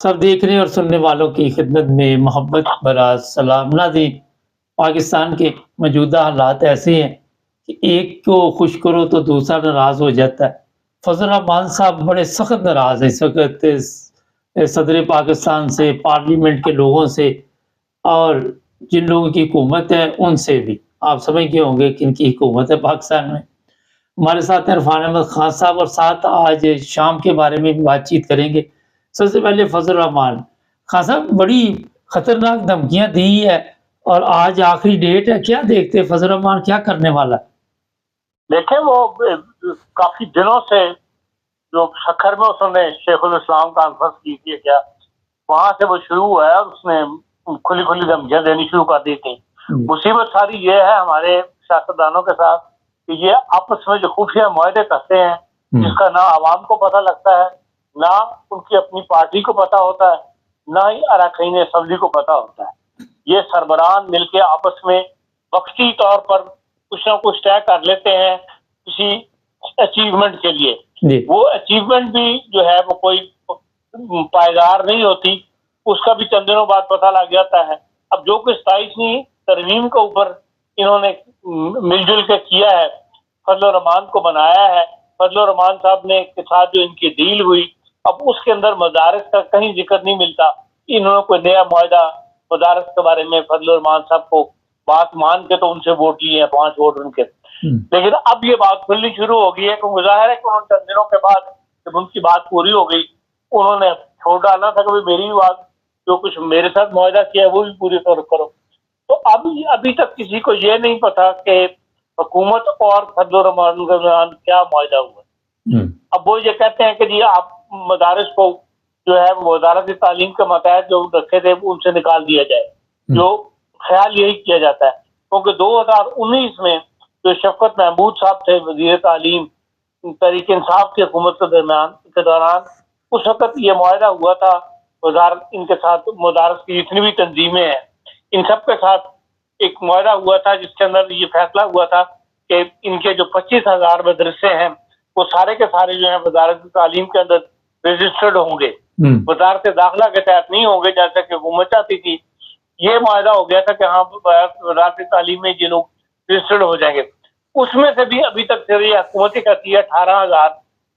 सब देखने और सुनने वालों की खिदमत में मोहब्बत भरा सलाम। नाज़रीन, पाकिस्तान के मौजूदा हालात ऐसे हैं कि एक को खुश करो तो दूसरा नाराज़ हो जाता है। फजल रहमान साहब बड़े सख्त नाराज़ हैं इस वक़्त सदर पाकिस्तान से, पार्लियामेंट के लोगों से और जिन लोगों की हुकूमत है उनसे भी। आप समझ गए होंगे किनकी हुकूमत है पाकिस्तान में। हमारे साथ हैं इरफान अहमद खान साहब और साथ आज शाम के बारे में भी बातचीत करेंगे। सबसे पहले फजल रहमान खान साहब, बड़ी खतरनाक धमकियां दी है और आज आखिरी डेट है, क्या देखते हैं फजल रहमान क्या करने वाला है? देखें वो काफी दिनों से जो सखर में उसने शेखुल इस्लाम कॉन्फ्रेंस की थी क्या, वहां से वो शुरू हुआ है और उसने खुली खुली धमकियां देनी शुरू कर दी थी। मुसीबत सारी ये है हमारे सियासतदानों के साथ कि ये आपस में जो खुफिया मुआहदे करते हैं जिसका ना आवाम को पता लगता है, ना उनकी अपनी पार्टी को पता होता है, ना ही अरकान असम्बली को पता होता है। ये सरबराहान मिलके आपस में वक्ती तौर पर कुछ ना कुछ तय कर लेते हैं किसी अचीवमेंट के लिए। वो अचीवमेंट भी जो है वो कोई पायदार नहीं होती, उसका भी चंद दिनों बाद पता लग जाता है। अब जो कुछ 27वीं तरमीम के ऊपर इन्होंने मिलजुल के किया है, फजल रहमान को बनाया है, फजल रहमान साहब ने के साथ जो इनकी डील हुई, अब उसके अंदर मदारस का कहीं जिक्र नहीं मिलता। इन्होंने कोई नया मुआहदा मदारस के बारे में फजल रहमान साहब को बात मान के तो उनसे वोट लिए हैं, 5 वोट उनके। लेकिन अब ये बात खुलनी शुरू हो गई है कि मुजाहिर है कि उन्होंने चंद दिनों के बाद जब उनकी बात पूरी हो गई, उन्होंने छोड़ डालना था कि मेरी बात जो कुछ मेरे साथ मुआहदा किया है वो भी पूरी तौर करो। तो अभी तक किसी को ये नहीं पता कि हुकूमत और फजल रहमान के दरमियान क्या मुआहदा हुआ। अब वो ये कहते हैं कि जी आप मदारस को जो है वो वजारत तालीम के मतहत जो रखे थे उनसे निकाल दिया जाए, जो ख्याल यही किया जाता है। क्योंकि 2019 में जो शफकत महमूद साहब थे वजीर तालीम तहरीक इंसाफ की हुकूमत के दौरान उस वक्त ये मुआहदा हुआ था वजारत इनके साथ, मदारस की जितनी भी तंजीमें हैं इन सब के साथ एक मुआहदा हुआ था जिसके अंदर ये फैसला हुआ था कि इनके जो 25,000 मदरसे हैं वो सारे के सारे जो है वजारत तालीम के अंदर रजिस्टर्ड होंगे, वजारत दाखिला के तहत नहीं होंगे जैसा कि हुकूमत चाहती थी। ये मुआहदा हो गया था कि हाँ वजारत तालीम में ये लोग रजिस्टर्ड हो जाएंगे। उसमें से भी अभी तक ये हुकूमत ही करती है 18,000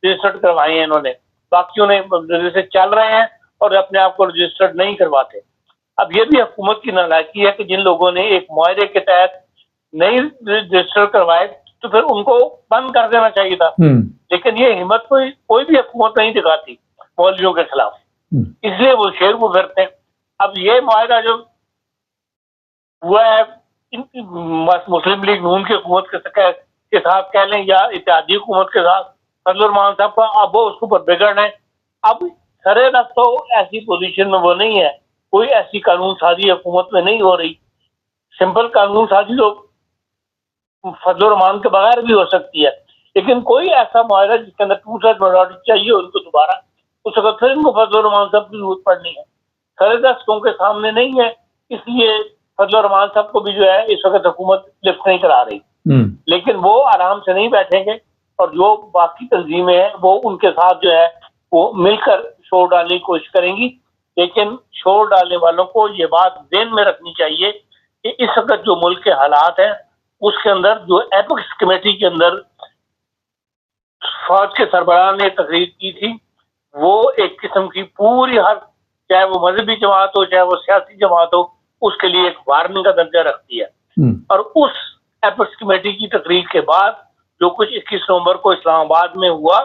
रजिस्टर्ड करवाए हैं इन्होंने, बाकियों ने जैसे चल रहे हैं और अपने आप को रजिस्टर्ड नहीं करवाते। अब ये भी हुकूमत की नालायकी है कि जिन लोगों ने एक मुआहदे के तहत नहीं रजिस्टर करवाए तो फिर उनको बंद कर देना चाहिए था। लेकिन ये हिम्मत कोई भी हुकूमत नहीं दिखाती मौलवियों के खिलाफ, इसलिए वो शेर को फिरते हैं। अब ये मुआहदा जो हुआ है मुस्लिम लीग नून की हुकूमत के साथ कह लें या इत्तेहादी हुकूमत के साथ फजल रहमान साहब का, अब वो उसके ऊपर बिगड़ है। अब सरे रख तो ऐसी पोजीशन में वो नहीं है, कोई ऐसी कानून साजी हुकूमत में नहीं हो रही। सिंपल कानून साजी तो फजल रहमान के बगैर भी हो सकती है, लेकिन कोई ऐसा मुआहदा जिसके अंदर 2/3 मेजॉरिटी चाहिए उनको दोबारा, उस वक्त फिर इनको फजल रहमान साहब की जरूरत पड़नी है। सरे दस्त उनके सामने नहीं है, इसलिए फजल रहमान साहब को भी जो है इस वक्त हुकूमत लिफ्ट नहीं करा रही। लेकिन वो आराम से नहीं बैठेंगे और जो बाकी तंजीमें हैं वो उनके साथ जो है वो मिलकर शोर डालने की कोशिश करेंगी। लेकिन शोर डालने वालों को ये बात ध्यान में रखनी चाहिए कि इस वक्त जो मुल्क के हालात हैं उसके अंदर जो एपेक्स कमेटी के अंदर फौज के सरबराह ने तकरीर की थी, वो एक किस्म की पूरी हर, चाहे वो मजहबी जमात हो चाहे वो सियासी जमात हो, उसके लिए एक वार्निंग का दर्जा रखती है। और उस एपेक्स कमेटी की तकरीर के बाद जो कुछ 21 नवंबर को इस्लामाबाद में हुआ,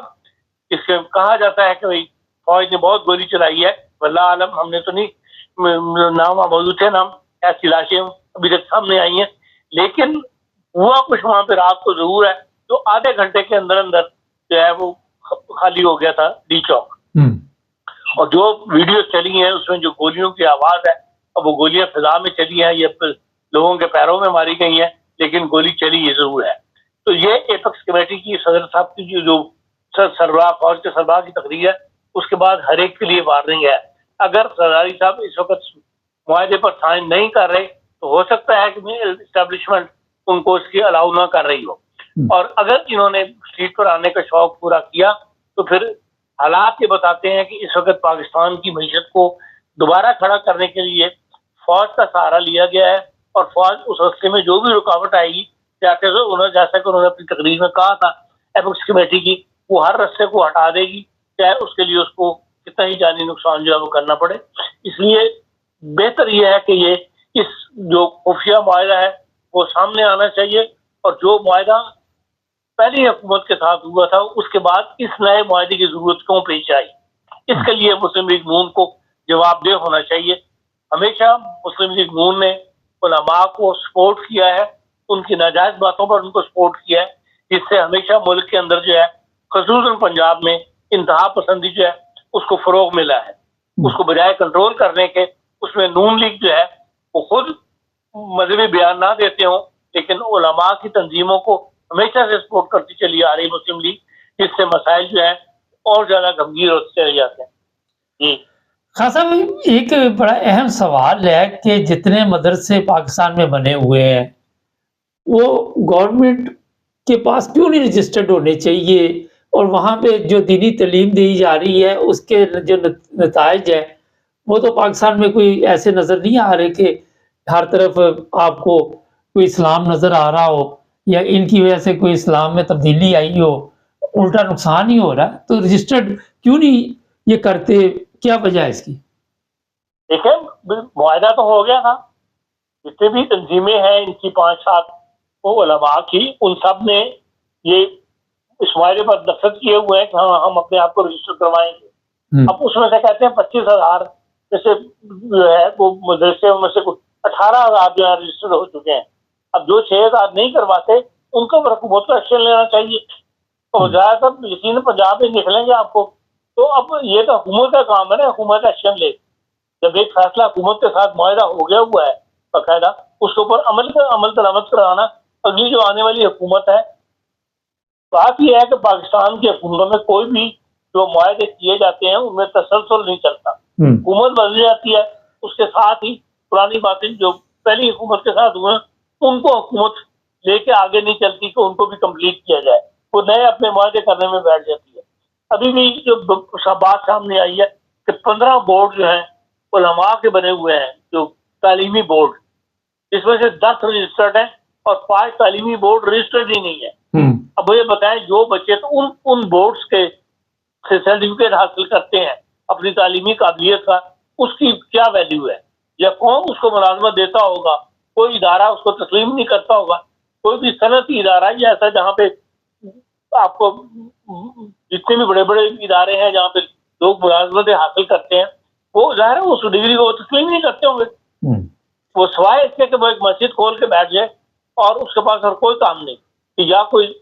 इससे कहा जाता है कि भाई फौज ने बहुत गोली चलाई है, वल्लाह आलम, हमने तो नहीं, नाम मौजूद थे, नाम ऐसी लाशें अभी तक सामने आई हैं। लेकिन हुआ कुछ वहां पे रात को जरूर है, तो आधे घंटे के अंदर अंदर जो है वो खाली हो गया था डी चौक। और जो वीडियो चली है उसमें जो गोलियों की आवाज है, अब वो गोलियां फिजा में चली हैं, ये लोगों के पैरों में मारी गई हैं, लेकिन गोली चली ये जरूर है। तो ये एपेक्स कमेटी की सदर साहब की जो सरबराह फौज के सरबराह की तकरीर है, उसके बाद हर एक के लिए वार्निंग है। अगर सरदारी साहब इस वक्त मुआहदे पर साइन नहीं कर रहे तो हो सकता है कि एस्टेब्लिशमेंट उनको इसकी अलाउ ना कर रही हो, और अगर इन्होंने सीट पर आने का शौक पूरा किया तो फिर हालात ये बताते हैं कि इस वक्त पाकिस्तान की मीशत को दोबारा खड़ा करने के लिए फौज का सहारा लिया गया है, और फौज उस रास्ते में जो भी रुकावट आएगी, जैसा कि उन्होंने अपनी तकरीर में कहा था एपेक्स कमेटी की, वो हर रास्ते को हटा देगी, चाहे उसके लिए उसको कितना ही जानी नुकसान जो है वो करना पड़े। इसलिए बेहतर यह है कि ये इस जो खुफिया मुआहदा है वो सामने आना चाहिए, और जो मुआहदा पहली हुकूमत के साथ हुआ था उसके बाद इस नए मुआहदे की जरूरत क्यों पेश आई, इसके लिए मुस्लिम लीग नून को जवाबदेह होना चाहिए। हमेशा मुस्लिम लीग नून ने उलमा को सपोर्ट किया है, उनकी नाजायज बातों पर उनको सपोर्ट किया है, जिससे हमेशा मुल्क के अंदर जो है, खसूसन पंजाब में इंतहा पसंदी जो है उसको फरोग मिला है। उसको बजाय कंट्रोल करने के, उसमें नून लीग जो है वो खुद मजहबी बयान ना देते हो, लेकिन उलमा की तंजीमों को हमेशा से सपोर्ट करती चली आ रही मुस्लिम लीग, जिससे मसाइल जो है और ज्यादा गंभीर होते चले जाते हैं। जी खान साहब, एक बड़ा अहम सवाल है कि जितने मदरसे पाकिस्तान में बने हुए हैं, वो गवर्नमेंट के पास क्यों नहीं रजिस्टर्ड होने चाहिए, और वहाँ पे जो दीनी तालीम दी जा रही है उसके जो नताइज है, वो तो पाकिस्तान में कोई ऐसे नज़र नहीं आ रहे कि हर तरफ आपको कोई इस्लाम नज़र आ रहा हो, या इनकी वजह से कोई इस्लाम में तब्दीली आई हो, उल्टा नुकसान ही हो रहा है। तो रजिस्टर्ड क्यों नहीं ये करते, क्या वजह है इसकी? देखिए, मुआहदा तो हो गया था, जितने भी तंजीमें हैं इनकी 5-7 वो उलमा की, उन सब ने ये इस मुआहदे पर दस्तखत किए हुए हैं कि हाँ हम अपने आप को रजिस्टर करवाएंगे। अब उसमें से कहते हैं 25,000 जैसे जो है वो मदरसे में से कुछ 18,000 जो है रजिस्टर्ड हो चुके हैं। अब जो 6,000 नहीं करवाते उनको हुकूमत को एक्शन लेना चाहिए, तो ज्यादातर यकीन पंजाब में निकलेंगे आपको। तो अब ये तो हुकूमत का काम है ना, हुकूमत एक्शन ले। जब एक फैसला हुकूमत के साथ मुआहदा हो गया हुआ है बाकायदा, उसके ऊपर अमल दरामद कराना अगली जो आने वाली हुकूमत है। बात यह है कि पाकिस्तान की हुकूमतों में कोई भी जो मुआहदे किए जाते हैं उनमें तसलसल नहीं चलता। हुकूमत बदल जाती है, उसके साथ ही पुरानी बातें जो पहली हुकूमत के साथ हुए उनको हुकूमत लेके आगे नहीं चलती कि उनको भी कंप्लीट किया जाए, वो नए अपने मुआहदे करने में बैठ जाती है। अभी भी जो बात सामने आई है कि 15 बोर्ड जो है उलमा के बने हुए हैं, जो तालीमी बोर्ड, इसमें से 10 रजिस्टर्ड हैं और 5 तालीमी बोर्ड रजिस्टर्ड ही नहीं है। अब मुझे बताएं, जो बच्चे तो उन बोर्ड्स के सर्टिफिकेट हासिल करते हैं अपनी तालीमी काबिलियत का, उसकी क्या वैल्यू है, या कौन उसको मुलाजमत देता होगा? कोई इदारा उसको तस्लीम नहीं करता होगा। कोई भी सनती इदारा या ऐसा जहाँ पे आपको जितने भी बड़े बड़े इदारे हैं जहाँ पे लोग मुलाजमतें हासिल करते हैं, वो ज़ाहिर है उस डिग्री को तस्लीम नहीं करते होंगे। वो सवाए इसके कि वो एक मस्जिद खोल के बैठ जाए और उसके पास और कोई काम नहीं, कि या कोई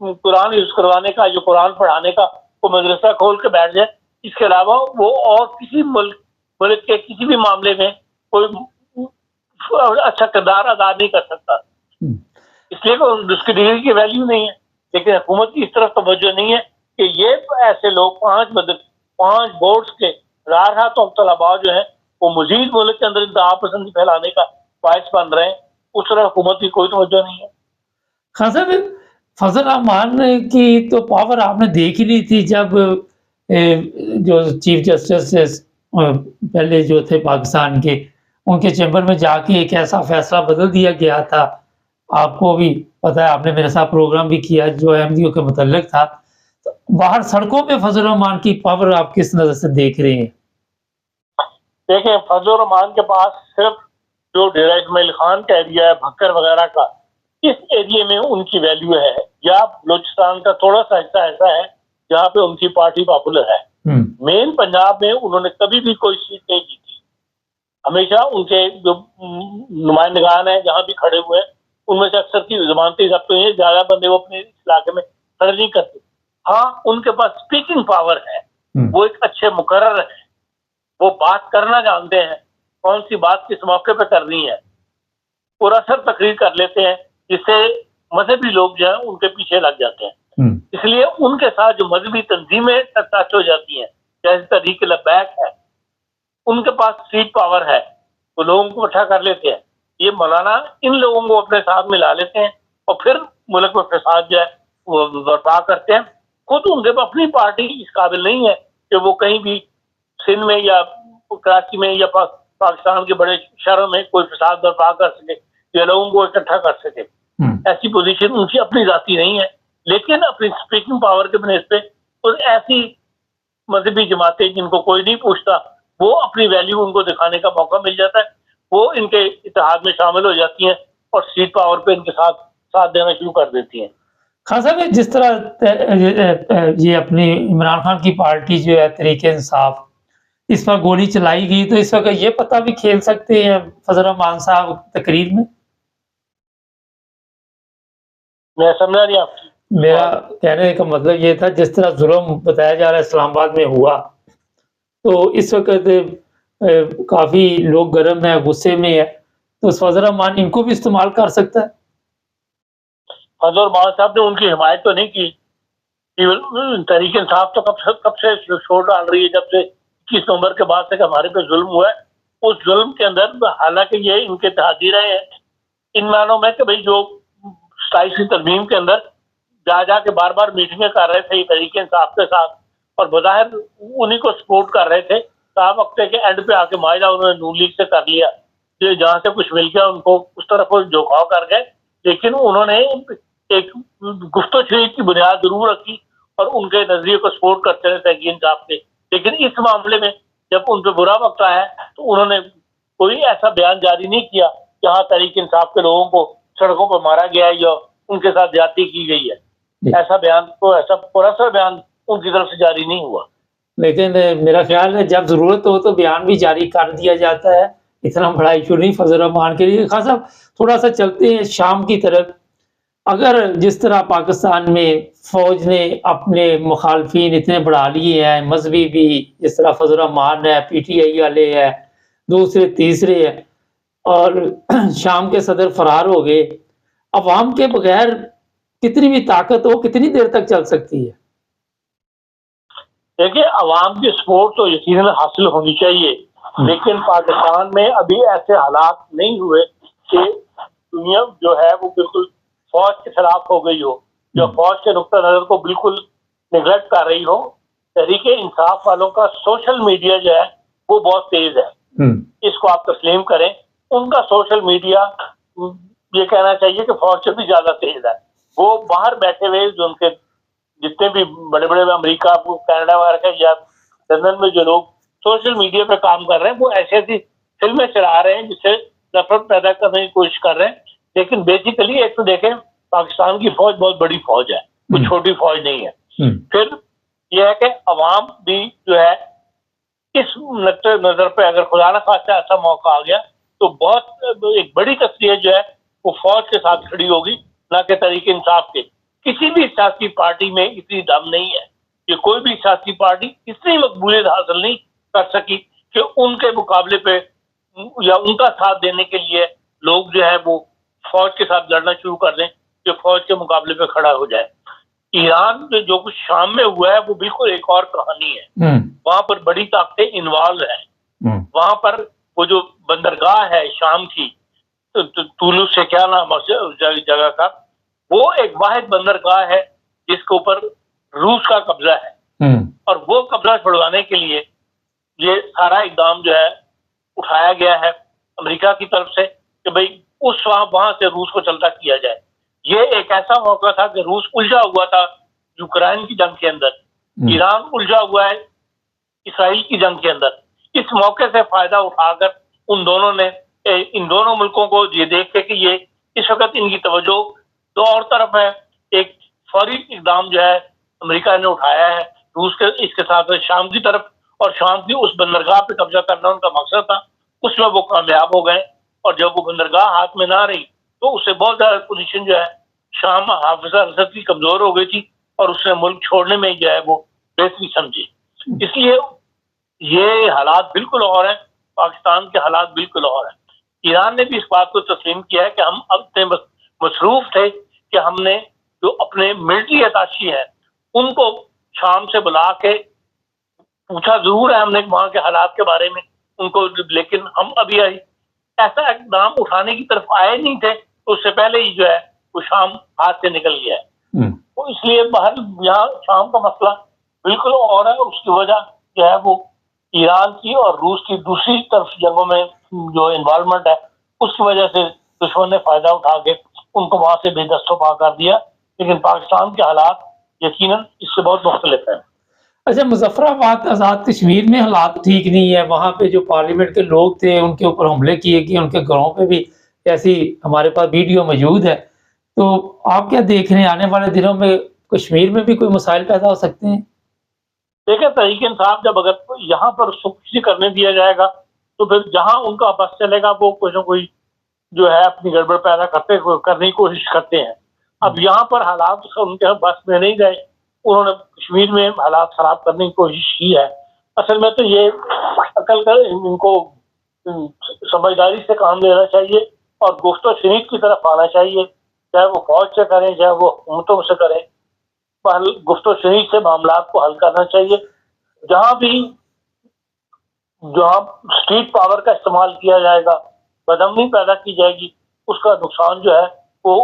कुरान यूज करवाने का, जो कुरान पढ़ाने का वो मदरसा खोल के बैठ जाए, इसके अलावा वो और किसी मुल्क के किसी भी मामले में कोई अच्छा किरदार अदा नहीं कर सकता। इसलिए उसकी डिग्री की वैल्यू नहीं है। लेकिन हुकूमत की इस तरफ तवज्जो नहीं है कि ये ऐसे लोग 5 बोर्ड्स के राह तो तलबा जो है वो मजीद मुल्क के अंदर इंतहा पसंदी फैलाने का बायस बन रहे हैं, उस तरह हुकूमत की कोई तवज्जो नहीं है। खान साहब, फजल रहमान की तो पावर आपने देखी नहीं थी जब जो चीफ जस्टिस पहले जो थे पाकिस्तान के, उनके चैम्बर में जाके एक ऐसा फैसला बदल दिया गया था। आपको भी पता है, आपने मेरे साथ प्रोग्राम भी किया जो अहमदियों के मुतल्लिक था। तो बाहर सड़कों पे फजल रहमान की पावर आप किस नजर से देख रहे हैं? देखें, फजल रहमान के पास सिर्फ जो डेरा इस्माइल खान का एरिया है, भक्कर वगैरह का, इस एरिया में उनकी वैल्यू है, या बलोचिस्तान का थोड़ा सा हिस्सा ऐसा है जहाँ पे उनकी पार्टी पॉपुलर है। मेन पंजाब में उन्होंने कभी भी कोई सीट नहीं जीती। हमेशा उनके जो नुमाइंदगान है जहाँ भी खड़े हुए हैं, उनमें से अक्सर की जमानती जब्त हुई है, ज्यादा बंदे वो अपने इलाके में खड़े नहीं करते। हाँ, उनके पास स्पीकिंग पावर है, वो एक अच्छे मुकर्रर है, वो बात करना जानते हैं, कौन सी बात किस मौके पे करनी है, और असर तकरीर कर लेते हैं, जिससे मजहबी लोग जो है उनके पीछे लग जाते हैं। इसलिए उनके साथ जो मजहबी तंजीमें टच हो जाती हैं, जैसे तहरीक लब्बैक है, उनके पास सीट पावर है, तो लोगों को इकट्ठा कर लेते हैं। ये मौलाना इन लोगों को अपने साथ मिला लेते हैं और फिर मुल्क में फसाद जो है वो बर्पा करते हैं। खुद उनके अपनी पार्टी इस काबिल नहीं है कि वो कहीं भी सिंध में या कराची में या पाकिस्तान के बड़े शहरों में कोई फसाद बर्पा कर सके या लोगों को इकट्ठा कर सके। ऐसी पोजीशन उनकी अपनी जाती नहीं है, लेकिन अपनी स्पीकिंग पावर के बेस पे और ऐसी मजहबी जमातें जिनको कोई नहीं पूछता, वो अपनी वैल्यू उनको दिखाने का मौका मिल जाता है, वो इनके इत्तेहाद में शामिल हो जाती हैं और सीट पावर पे इनके साथ देना शुरू कर देती हैं। खान साहब, जिस तरह ये अपनी इमरान खान की पार्टी जो है तहरीक इंसाफ, इस पर गोली चलाई गई, तो इस वक्त ये पता भी खेल सकते हैं फजल रहमान साहब तकरीर में? मैं समझा नहीं आपकी। मेरा कहने का मतलब ये था, जिस तरह जुल्म बताया जा रहा है इस्लामाबाद में हुआ, तो इस वक्त काफी लोग गर्म है, गुस्से में है, तो फजल रहमान इनको भी इस्तेमाल कर सकता है। फजल रहमान साहब ने उनकी हिमायत तो नहीं की, तहरीक इंसाफ तो कब से शोर डाल रही है, जब से 21 नवंबर के बाद से हमारे पे जुल्म हुआ है। उस जुल्म के अंदर हालांकि ये इनके इत्तेहादी रहे हैं इन मानों में कि भाई जो 27वीं तरमीम के अंदर जा के बार बार मीटिंगें कर रहे थे तहरीक इंसाफ के साथ और बज़ाहिर उन्हीं को सपोर्ट कर रहे थे। साहब वक्ते के एंड पे आके माहिदा उन्होंने नून लीग से कर लिया, जो जहाँ से कुछ मिल गया उनको उस तरफ झोंकाव कर गए, लेकिन उन्होंने एक गुफ्तो शरीक की बुनियाद जरूर रखी और उनके नजरिए को सपोर्ट करते रहे तहरीक इंसाफ के। लेकिन इस मामले में जब उन पर बुरा वक्त आया तो उन्होंने कोई ऐसा बयान जारी नहीं किया जहाँ तहरीक इंसाफ के लोगों को सड़कों पर मारा गया है या उनके साथ ज्यादती की गई है। ऐसा बयान तो ऐसा पूरा बयान उनकी तरफ से जारी नहीं हुआ। लेकिन मेरा ख्याल है जब जरूरत हो तो बयान भी जारी कर दिया जाता है, इतना बड़ा इशू नहीं फजल रहमान के लिए। खान साहब, थोड़ा सा चलते हैं शाम की तरफ। अगर जिस तरह पाकिस्तान में फौज ने अपने मुखालफिन इतने बढ़ा लिए हैं, मजहबी भी, जिस तरह फजल रहमान है, PTI वाले है, दूसरे तीसरे है, और शाम के सदर फरार हो गए, अवाम के बगैर कितनी भी ताकत हो कितनी देर तक चल सकती है? देखिए, अवाम की सपोर्ट तो यकीनन हासिल होनी चाहिए, लेकिन पाकिस्तान में अभी ऐसे हालात नहीं हुए कि दुनिया जो है वो बिल्कुल फौज के खिलाफ हो गई हो, जो फौज के नुक्ता नजर को बिल्कुल निगलेक्ट कर रही हो। तहरीक इंसाफ वालों का सोशल मीडिया जो है वो बहुत तेज है, इसको आप तस्लीम करें। उनका सोशल मीडिया ये कहना चाहिए कि फौज से भी ज्यादा तेज है। वो बाहर बैठे हुए जो उनके जितने भी बड़े बड़े अमेरिका, कनाडा वगैरह या लंदन में जो लोग सोशल मीडिया पे काम कर रहे हैं, वो ऐसी ऐसी फिल्में चला रहे हैं जिससे नफरत पैदा करने की कोशिश कर रहे हैं। लेकिन बेसिकली एक तो देखें, पाकिस्तान की फौज बहुत बड़ी फौज है, कोई छोटी फौज नहीं है। फिर यह है कि अवाम भी जो है इस नजर पे अगर खुदा न खास्ता ऐसा मौका आ गया तो बहुत एक बड़ी तस्वीर जो है वो फौज के साथ खड़ी होगी, ना कि तहरीक इंसाफ के। किसी भी सियासी पार्टी में इतनी दम नहीं है कि कोई भी सियासी पार्टी इतनी मकबूलियत हासिल नहीं कर सकी कि उनके मुकाबले पे या उनका साथ देने के लिए लोग जो है वो फौज के साथ लड़ना शुरू कर दें, जो फौज के मुकाबले पे खड़ा हो जाए। ईरान में जो कुछ शाम में हुआ है वो बिल्कुल एक और कहानी है। वहां पर बड़ी ताकतें इन्वॉल्व हैं। वहां पर वो जो बंदरगाह है शाम की, तुलू से क्या नाम जगह का, वो एक वाहिद बंदरगाह है जिसके ऊपर रूस का कब्जा है, और वो कब्जा छुड़वाने के लिए ये सारा इकदाम जो है उठाया गया है अमेरिका की तरफ से कि भाई उस वहां से रूस को चलता किया जाए। ये एक ऐसा मौका था कि रूस उलझा हुआ था यूक्रेन की जंग के अंदर, ईरान उलझा हुआ है इसराइल की जंग के अंदर। इस मौके से फायदा उठाकर उन दोनों ने इन दोनों मुल्कों को ये देख के कि ये इस वक्त इनकी तवज्जो तो और तरफ है, एक फौरी इकदाम जो है अमेरिका ने उठाया है रूस के इसके साथ शाम की तरफ, और शाम की उस बंदरगाह पे कब्जा करना उनका मकसद था। उसमें वो कामयाब हो गए, और जब वो बंदरगाह हाथ में ना रही तो उससे बहुत ज्यादा पोजीशन जो है शाम हाफिज असद की कमजोर हो गई थी, और उसने मुल्क छोड़ने में जो है वो बेहतरी समझी। इसलिए ये हालात बिल्कुल और हैं, पाकिस्तान के हालात बिल्कुल और हैं। ईरान ने भी इस बात को तस्लीम किया है कि हम अब इतने मसरूफ थे कि हमने जो अपने मिलिट्री अताशी हैं उनको शाम से बुला के पूछा जरूर है हमने वहां के हालात के बारे में उनको, लेकिन हम अभी ऐसा इकदाम उठाने की तरफ आए नहीं थे, तो उससे पहले ही जो है वो शाम हाथ से निकल गया है। तो इसलिए बाहर यहाँ शाम का मसला बिल्कुल और है। उसकी वजह जो है वो ईरान की और रूस की दूसरी तरफ जंगों में जो इन्वॉल्वमेंट है, उसकी वजह से दुश्मन ने फायदा उठा के उनको वहां से बेदस्तों पा कर दिया। लेकिन पाकिस्तान के हालात यकीनन इससे बहुत मुख्तलिफ है। अच्छा, मुजफ्फराबाद आज़ाद कश्मीर में हालात ठीक नहीं है, वहाँ पे जो पार्लियामेंट के लोग थे उनके ऊपर हमले किए गए, उनके घरों पे भी ऐसी हमारे पास वीडियो मौजूद है। तो आप क्या देख रहे हैं, आने वाले दिनों में कश्मीर में भी कोई मसाइल पैदा हो सकते हैं? देखिए, तहरीक इंसाफ जब अगर यहाँ पर उसको कुछ नहीं करने दिया जाएगा तो फिर जहाँ उनका बस चलेगा वो कोई ना कोई जो है अपनी गड़बड़ पैदा करने की कोशिश करते हैं। अब यहाँ पर हालात उनके बस में नहीं गए, उन्होंने कश्मीर में हालात खराब करने की कोशिश की है। असल में तो ये अकल कर इनको समझदारी से काम लेना चाहिए और गुफ्तो शरीक की तरफ आना चाहिए, चाहे वो फौज से करें चाहे वो हुकूमतों से करें। गुफ्तो शरीक से मामला को हल करना चाहिए। जहाँ भी जहाँ स्ट्रीट पावर का इस्तेमाल किया जाएगा, बदअमनी पैदा की जाएगी, उसका नुकसान जो है वो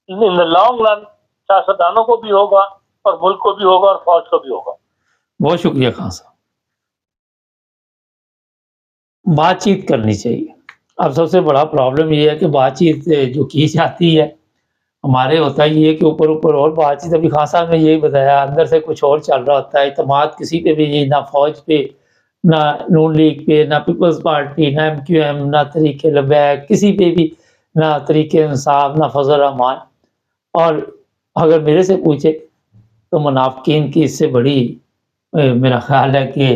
इन द लॉन्ग रन सियासतदानों को भी होगा और मुल्क को भी होगा और फौज को भी होगा। बहुत शुक्रिया खान साहब। बातचीत करनी चाहिए। अब सबसे बड़ा प्रॉब्लम ये है कि बातचीत जो की जाती है, हमारे होता ही है कि ऊपर-ऊपर और बातचीत। अभी खान साहब ने यही बताया, अंदर से कुछ और चल रहा होता है। इत्तेमाद किसी पे भी नहीं, ना फ़ौज पे, ना नून लीग पे, ना पीपल्स पार्टी, ना एमक्यूएम, ना तहरीक लबैक, किसी पे भी ना तहरीक इंसाफ, ना फजल रहमान। और अगर मेरे से पूछे तो मुनाफ़िकीन की इससे बड़ी मेरा ख़्याल है कि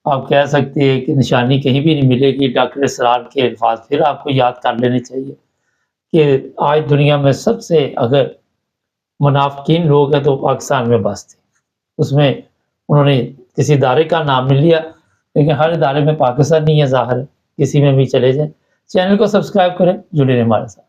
आप कह सकते हैं कि निशानी कहीं भी नहीं मिलेगी। डॉक्टर इसरार के अल्फाज़ फिर आपको याद कर लेने चाहिए कि आज दुनिया में सबसे अगर मुनाफ़िकीन लोग हैं तो पाकिस्तान में बस थे। उसमें उन्होंने किसी इदारे का नाम नहीं लिया, लेकिन हर इदारे में पाकिस्तान नहीं है ज़ाहिर है, किसी में भी चले जाएँ। चैनल को सब्सक्राइब करें, जुड़े रहें हमारे साथ।